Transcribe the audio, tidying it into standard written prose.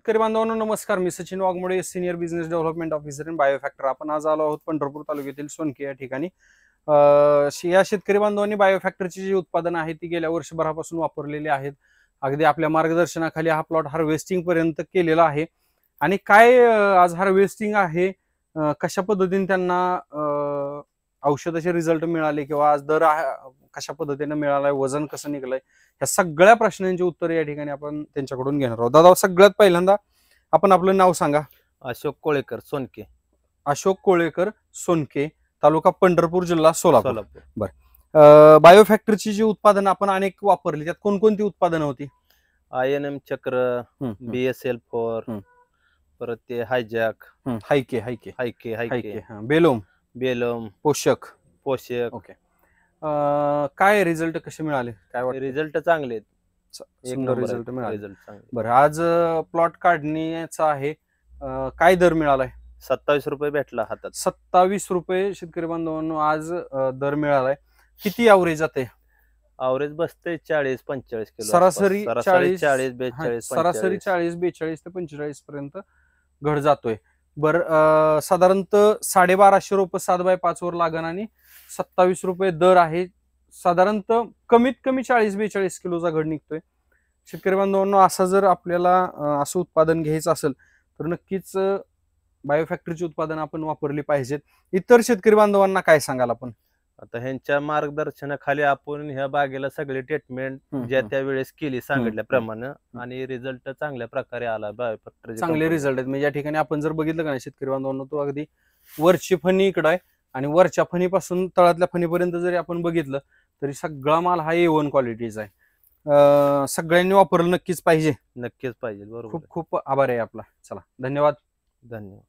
शेतकरी बांधवांनो नमस्कार. मी Sachin Waghmode, senior business development officer in Biofactor. आपण आज आलो आहोत पंढरपूर तालुक्यातील सोनके या ठिकाणी. या शेतकरी बांधवांनी बायोफॅक्टरची जी उत्पादनं आहेत ती गेल्या वर्षभरापासून वापरलेली आहेत. अगदी आपल्या मार्गदर्शनाखाली हा प्लॉट हार्वेस्टिंग पर्यंत केलेला आहे. आणि काय आज हार्वेस्टिंग आहे, कशा पद्धतीने त्यांना औषधाचे रिझल्ट मिळाले किंवा आज दर कशा पद्धतीने मिळालाय, वजन कसं निघलंय, या सगळ्या प्रश्नांची उत्तर या ठिकाणी आपण त्यांच्याकडून घेणार आहोत. दादा, सगळ्यात पहिल्यांदा आपण आपलं नाव सांगा. अशोक कोळेकर, सोनके. अशोक कोळेकर, सोनके, तालुका पंढरपूर, जिल्हा सोलापूर. सोलापूर. बायोफॅक्टरची जी उत्पादनं आपण अनेक वापरली, त्यात कोणकोणती उत्पादनं होती? INM चक्र, BSL-4, परत ते हायजॅक, हायके हायके हायके हायके बेलोम बेलम, पोषक. पोषक. काय रिझल्ट कसे मिळाले, काय वाटतं? रिझल्ट चांगले आहेत. सुंदर रिझल्ट मिळाले. रिझल्ट चांगले. बरं, आज प्लॉट काढण्याचा आहे, काय दर मिळालाय? 27 रुपये भेटला हातात. 27 रुपये शेतकरी बांधवांनो आज दर मिळालाय. किती ॲव्हरेज जाते? अवरेज बसते 40-45 किलो. सरासरी 40-42 सरासरी 40-42 ते 45 पर्यंत घड जातोय. बरं, साधारणतः 1250 रुपये 7x5 वर लागण आणि 27 रुपये दर आहे. साधारणतः कमीत कमी 40-42 किलोचा घड निघतोय. शेतकरी बांधवांनो, असा जर आपल्याला असं उत्पादन घ्यायचं असेल तर नक्कीच बायोफॅक्टरीची उत्पादन आपण वापरली पाहिजेत. इतर शेतकरी बांधवांना काय सांगाल आपण? आता ह्यांच्या मार्गदर्शनाखाली आपण ह्या बागेला सगळी ट्रीटमेंट ज्या त्या वेळेस केली सांगितल्याप्रमाणे आणि रिझल्ट चांगल्या प्रकारे आला. बायोफॅक्टरी चांगले रिझल्ट आहेत. म्हणजे या ठिकाणी आपण जर बघितलं का नाही शेतकरी बांधवांनो, तो अगदी वरची फणी इकडं आहे आणि वरच्या फणीपासून तळातल्या फणीपर्यंत जरी आपण बघितलं तरी सगळा माल हा A1 क्वालिटीचा आहे. सगळ्यांनी वापरलं नक्कीच पाहिजे. नक्कीच पाहिजे. बरोबर. खूप खूप आभार आहे आपला. चला, धन्यवाद. धन्यवाद.